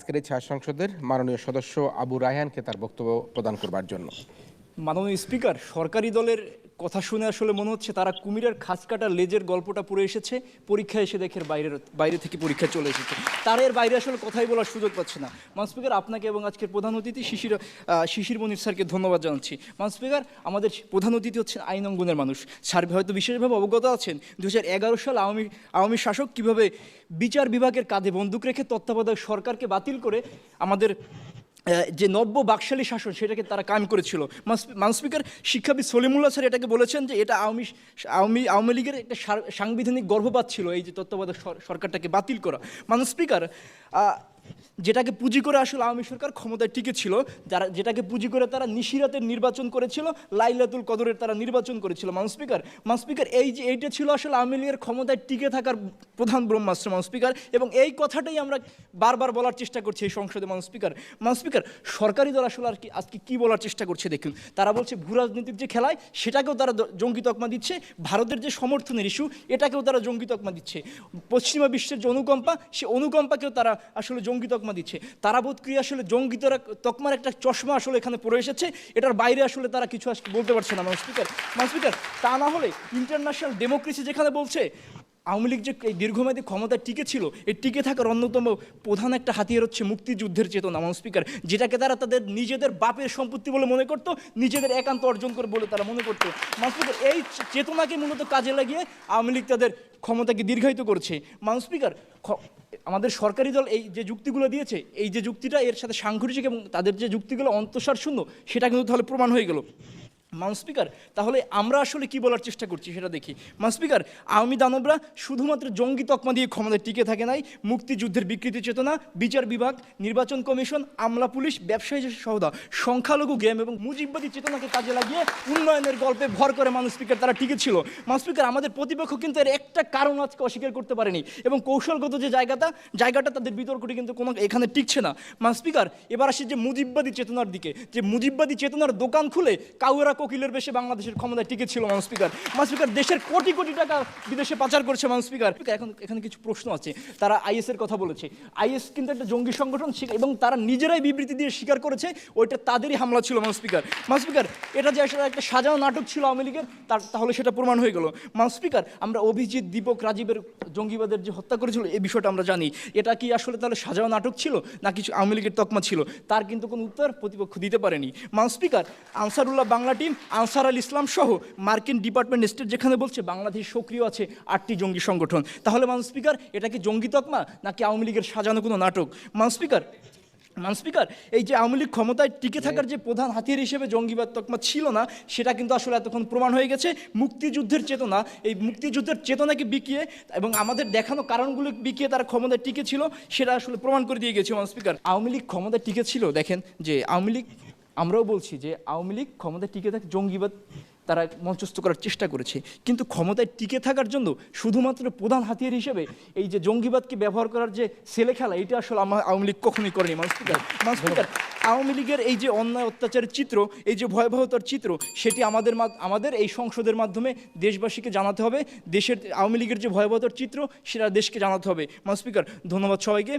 আজকের এই ছায়া সংসদের মাননীয় সদস্য আবু রায়হানকে তার বক্তব্য প্রদান করবার জন্য। মাননীয় স্পিকার, সরকারি দলের কথা শুনে আসলে মনে হচ্ছে তারা কুমিরের খাঁচ কাটা লেজের গল্পটা পড়ে এসেছে, পরীক্ষায় এসে দেখে বাইরে থেকে পরীক্ষা চলে এসেছে, তারা এর বাইরে আসলে কথাই বলার সুযোগ পাচ্ছে না। মান স্পিকার, আপনাকে এবং আজকের প্রধান অতিথি শিশির মনির স্যারকে ধন্যবাদ জানাচ্ছি। মান স্পিকার, আমাদের প্রধান অতিথি হচ্ছেন আইন অঙ্গনের মানুষ। স্যার হয়তো বিশেষভাবে অবগত আছেন 2011 সাল আওয়ামী শাসক কীভাবে বিচার বিভাগের কাঁধে বন্দুক রেখে তত্ত্বাবধায়ক সরকারকে বাতিল করে আমাদের যে নব্য বাকশালী শাসন সেটাকে তারা কায়েম করেছিল। মান স্পিকার, শিক্ষাবিদ সলিমুল্লাহ স্যার এটাকে বলেছেন যে এটা আওয়ামী লীগের একটা সাংবিধানিক গর্ভপাত ছিল, এই যে তত্ত্বাবধায়ক সরকারটাকে বাতিল করা। মান স্পিকার, যেটাকে পুঁজি করে আসলে আওয়ামী সরকার ক্ষমতায় টিকেছিল, যেটাকে পুঁজি করে তারা নিশিরাতের নির্বাচন করেছিল, লাইলাতুল কদরের তারা নির্বাচন করেছিল। মান স্পিকার, এইটা ছিল আসলে আওয়ামী লীগের ক্ষমতায় টিকে থাকার প্রধান ব্রহ্মাস্ত্র। মান স্পিকার, এবং এই কথাটাই আমরা বারবার বলার চেষ্টা করছি এই সংসদে। মান স্পিকার, সরকারি দল আসলে আর কি আজকে কী বলার চেষ্টা করছে দেখুন। তারা বলছে ভূ রাজনীতির যে খেলায় সেটাকেও তারা জঙ্গি তকমা দিচ্ছে, ভারতের যে সমর্থনের ইস্যু এটাকেও তারা জঙ্গি তকমা দিচ্ছে, পশ্চিমা বিশ্বের যে অনুকম্পা সে অনুকম্পাকেও তারা আসলে জঙ্গি তকমা দিচ্ছে। তারা বোধ করি আসলে জঙ্গি তকমার একটা চশমা আসলে এখানে পড়ে এসেছে, এটার বাইরে আসলে তারা কিছু বলতে পারছে না। মান স্পিকার, তা না হলে ইন্টারন্যাশনাল ডেমোক্রেসি যেখানে বলছে আওয়ামী লীগ যে এই দীর্ঘমেয়াদী ক্ষমতায় টিকে ছিল, এই টিকে থাকার অন্যতম প্রধান একটা হাতিয়ার হচ্ছে মুক্তিযুদ্ধের চেতনা। মান স্পিকার, যেটাকে তারা তাদের নিজেদের বাপের সম্পত্তি বলে মনে করতো, নিজেদের একান্ত অর্জন করে বলে তারা মনে করতো। মান স্পিকার, এই চেতনাকে মূলত কাজে লাগিয়ে আওয়ামী লীগ তাদের ক্ষমতাকে দীর্ঘায়িত করছে। মান স্পিকার, আমাদের সরকারি দল এই যে যুক্তিগুলো দিয়েছে, এই যে যুক্তিটা এর সাথে সাংঘর্ষিক এবং তাদের যে যুক্তিগুলো অন্তঃসার শূন্য, সেটা কিন্তু তাহলে প্রমাণ হয়ে গেল। মান স্পিকার, তাহলে আমরা আসলে কি বলার চেষ্টা করছি সেটা দেখি। মান স্পিকার, আওয়ামী দানবরা শুধুমাত্র জঙ্গি তকমা দিয়ে ক্ষমতায় টিকে থাকে নাই, মুক্তিযুদ্ধের বিকৃতি চেতনা, বিচার বিভাগ, নির্বাচন কমিশন, আমলা পুলিশ, ব্যবসায়ী সহদা, সংখ্যালঘু গেম এবং মুজিববাদী চেতনাকে কাজে লাগিয়ে উন্নয়নের গল্পে ভর করে মান স্পিকার তারা টিকে ছিল। মান স্পিকার, আমাদের প্রতিপক্ষ কিন্তু এর একটা কারণ আজকে অস্বীকার করতে পারেনি, এবং কৌশলগত যে জায়গাটা তাদের বিতর্কটি কিন্তু কোনো এখানে টিকছে না। মান স্পিকার, এবার আসি যে মুজিববাদী চেতনার দিকে, যে মুজিববাদী চেতনার দোকান খুলে কাউরা কোকিলের বেশে বাংলাদেশের ক্ষমতায় টিকে ছিল। মান স্পিকার, দেশের কোটি কোটি টাকা বিদেশে পাচার করছে। মান স্পিকার, এখানে কিছু প্রশ্ন আছে। তারা আইএস এর কথা বলেছে, আইএস কিন্তু একটা জঙ্গি সংগঠন, এবং তারা নিজেরাই বিবৃতি দিয়ে স্বীকার করেছে ওইটা তাদেরই হামলা ছিল। মান স্পিকার, এটা যে আসলে একটা সাজানো নাটক ছিল আওয়ামী লীগের, তাহলে সেটা প্রমাণ হয়ে গেল। মান স্পিকার, আমরা অভিজিৎ, দীপক, রাজীবের জঙ্গিবাদের যে হত্যা করেছিল এই বিষয়টা আমরা জানি, এটা কি আসলে তাহলে সাজানো নাটক ছিল না কিছু আওয়ামী লীগের তকমা ছিল, তার কিন্তু কোনো উত্তর প্রতিপক্ষ দিতে পারেনি। মান স্পিকার, আনসারুল্লাহ বাংলা টিম, আনসার আল ইসলাম সহ মার্কিন ডিপার্টমেন্ট স্টেট যেখানে বলছে বাংলাদেশ সক্রিয় আছে 8টি জঙ্গি সংগঠন, তাহলে মান স্পিকার, এটা কি জঙ্গি তকমা নাকি আওয়ামী লীগের সাজানো কোনো নাটক? মান স্পিকার, এই যে আওয়ামী লীগ ক্ষমতায় টিকে থাকার যে প্রধান হাতিয়ার হিসেবে জঙ্গিবাদ তকমা ছিল না, সেটা কিন্তু আসলে এতক্ষণ প্রমাণ হয়ে গেছে। মুক্তিযুদ্ধের চেতনা, এই মুক্তিযুদ্ধের চেতনাকে বিকিয়ে এবং আমাদের দেখানো কারণগুলো বিকিয়ে তারা ক্ষমতায় টিকে ছিল, সেটা আসলে প্রমাণ করে দিয়ে গেছে। মান স্পিকার, আওয়ামী লীগ ক্ষমতায় টিকে ছিল, দেখেন যে আওয়ামী লীগ, আমরাও বলছি যে আওয়ামী লীগ ক্ষমতায় টিকে থাকে, জঙ্গিবাদ তারা মঞ্চস্থ করার চেষ্টা করেছে, কিন্তু ক্ষমতায় টিকে থাকার জন্য শুধুমাত্র প্রধান হাতিয়ার হিসেবে এই যে জঙ্গিবাদকে ব্যবহার করার যে ছেলে খেলা, এটা আসলে আওয়ামী লীগ কখনোই করেনি। মান স্পিকার, আওয়ামী লীগের এই যে অন্যায় অত্যাচারের চিত্র, এই যে ভয়াবহতার চিত্র, সেটি আমাদের এই সংসদের মাধ্যমে দেশবাসীকে জানাতে হবে। দেশের আওয়ামী লীগের যে ভয়াবহতার চিত্র সেটা দেশকে জানাতে হবে। মান স্পিকার, ধন্যবাদ সবাইকে।